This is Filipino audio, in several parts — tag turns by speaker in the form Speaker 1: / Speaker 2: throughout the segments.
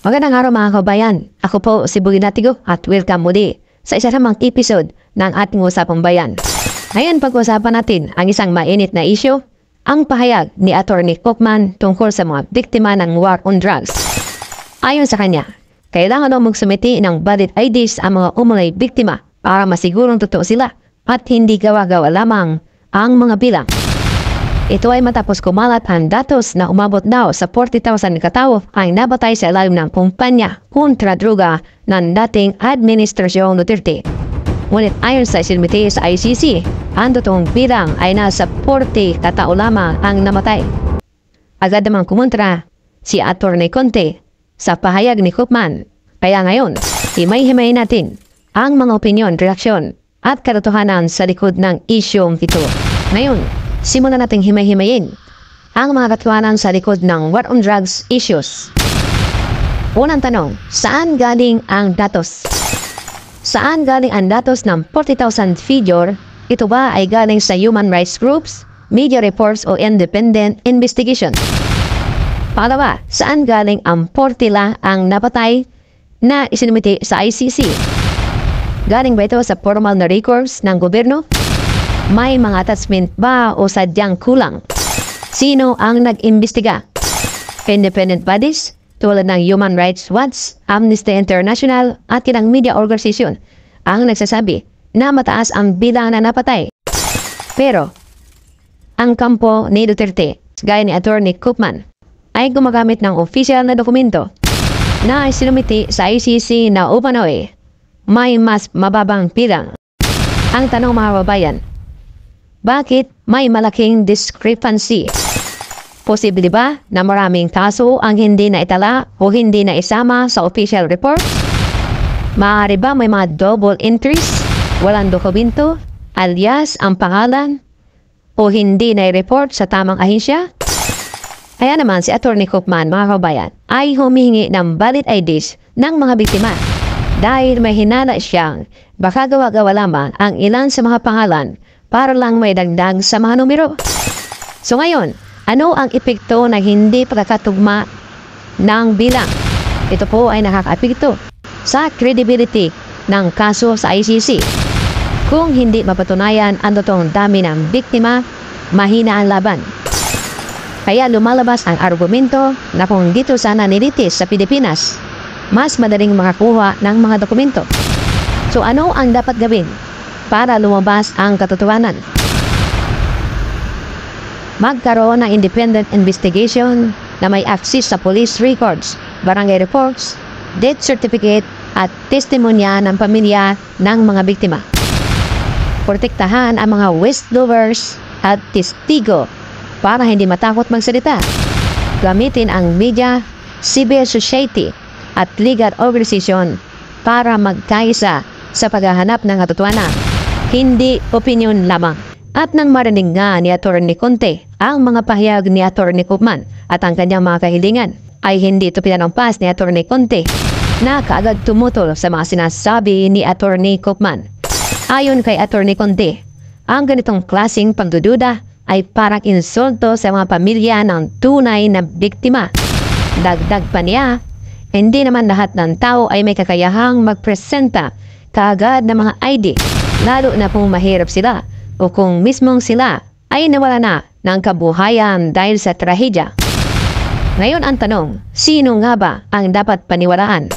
Speaker 1: Magandang araw mga kabayan. Ako po si Bugi Natigo at welcome muli sa isa namang episode ng ating Usapang Bayan. Ngayon pag-usapan natin ang isang mainit na issue, ang pahayag ni Attorney Koopman tungkol sa mga biktima ng war on drugs. Ayon sa kanya, kailangan daw magsumiti ng valid IDs ang mga umulay biktima para masigurong totoo sila at hindi gawa-gawa lamang ang mga bilang. Ito ay matapos kumalat ang datos na umabot daw sa 40,000 katao ang nabatay sa ilalim ng kumpanya kontra droga ng dating Administrasyon Duterte. Ngunit ayon sa isinumite sa ICC, ang totoong bilang ay nasa 40 katao lamang ang namatay. Agad namang kumontra si Attorney Conte sa pahayag ni Koopman. Kaya ngayon, himay-himayin natin ang mga opinyon, reaksyon at katotohanan sa likod ng isyong ito. Ngayon, simulan nating himay-himayin ang mga katotohanan sa likod ng war on drugs issues. Unang tanong, saan galing ang datos? Saan galing ang datos ng 40,000 figure? Ito ba ay galing sa human rights groups, media reports o independent investigation? Pangalawa, saan galing ang 40 lang ang napatay na isinumite sa ICC? Galing ba ito sa formal na records ng gobyerno? May mga attachment ba o sadyang kulang? Sino ang nag-imbestiga? Independent bodies tulad ng Human Rights Watch, Amnesty International at ilang media organization ang nagsasabi na mataas ang bilang na napatay. Pero, ang kampo ni Duterte, gaya ni Attorney Koopman, ay gumagamit ng official na dokumento na isinumite sa ICC na umano'y may mas mababang bilang. Ang tanong mga babayan, bakit may malaking discrepancy? Posible ba na maraming kaso ang hindi na itala o hindi na isama sa official report? Maaari ba may mga double entries, walang dokumento, alias ang pangalan, o hindi na i-report sa tamang ahensya? Kaya naman si Attorney Koopman, mga kabayan, ay humihingi ng valid IDs ng mga biktima dahil may hinala siyang baka gawa-gawa lamang ang ilan sa mga pangalan para lang may dagdag sa mga numero. So ngayon, ano ang epekto ng hindi pagkakatugma ng bilang? Ito po ay nakaka-epekto sa credibility ng kaso sa ICC. Kung hindi mapatunayan ang totoong dami ng biktima, mahina ang laban. Kaya lumalabas ang argumento na kung dito sana nilitis sa Pilipinas, mas madaling makakuha ng mga dokumento. So ano ang dapat gawin para lumabas ang katotohanan? Magkaroon ng independent investigation na may access sa police records, barangay reports, death certificate at testimonya ng pamilya ng mga biktima. Protektahan ang mga whistleblowers at testigo para hindi matakot magsalita. Gamitin ang media, civil society at legal organization para magkaisa sa paghahanap ng katotohanan, hindi opinion lamang. At nang marinig nga ni Attorney Conte ang mga pahayag ni Attorney Koopman at ang kanyang mga kahilingan, ay hindi ito pinanampas ni Attorney Conte na kaagad tumutol sa mga sinasabi ni Attorney Koopman. Ayon kay Attorney Conte, ang ganitong klaseng pagdududa ay parang insulto sa mga pamilya ng tunay na biktima. Dagdag pa niya, hindi naman lahat ng tao ay may kakayahang magpresenta kaagad ng mga ID, lalo na kung mahirap sila o kung mismong sila ay nawala na ng kabuhayan dahil sa trahedya. Ngayon ang tanong, sino nga ba ang dapat paniwalaan?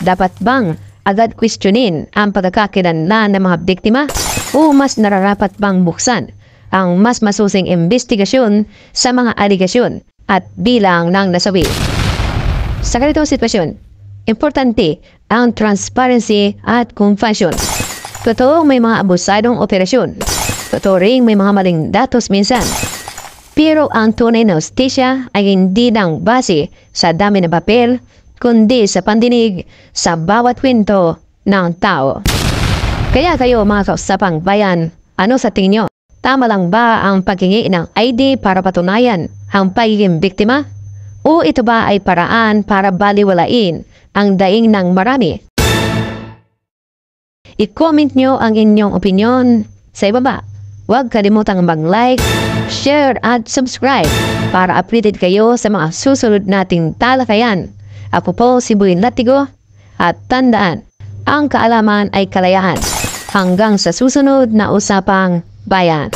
Speaker 1: Dapat bang agad questionin ang pagkakakilanlan ng mga biktima o mas nararapat bang buksan ang mas masusing investigasyon sa mga aligasyon at bilang ng nasawi? Sa ganitong sitwasyon, importante ang transparency at confession. Totoo may mga abusadong operasyon. Totoo ring may mga maling datos minsan. Pero ang tunay na hustisya ay hindi lang base sa dami ng papel, kundi sa pandinig sa bawat kwento ng tao. Kaya kayo mga kausapang bayan, ano sa tingin nyo? Tama lang ba ang paghingi ng ID para patunayan ang pagiging biktima? O ito ba ay paraan para baliwalain ang daing ng marami? I-comment nyo ang inyong opinion sa ibaba. Huwag kalimutang mag-like, share at subscribe para updated kayo sa mga susunod nating talakayan. Ako po si Buin Latigo at tandaan, ang kaalaman ay kalayahan. Hanggang sa susunod na usapang bayan.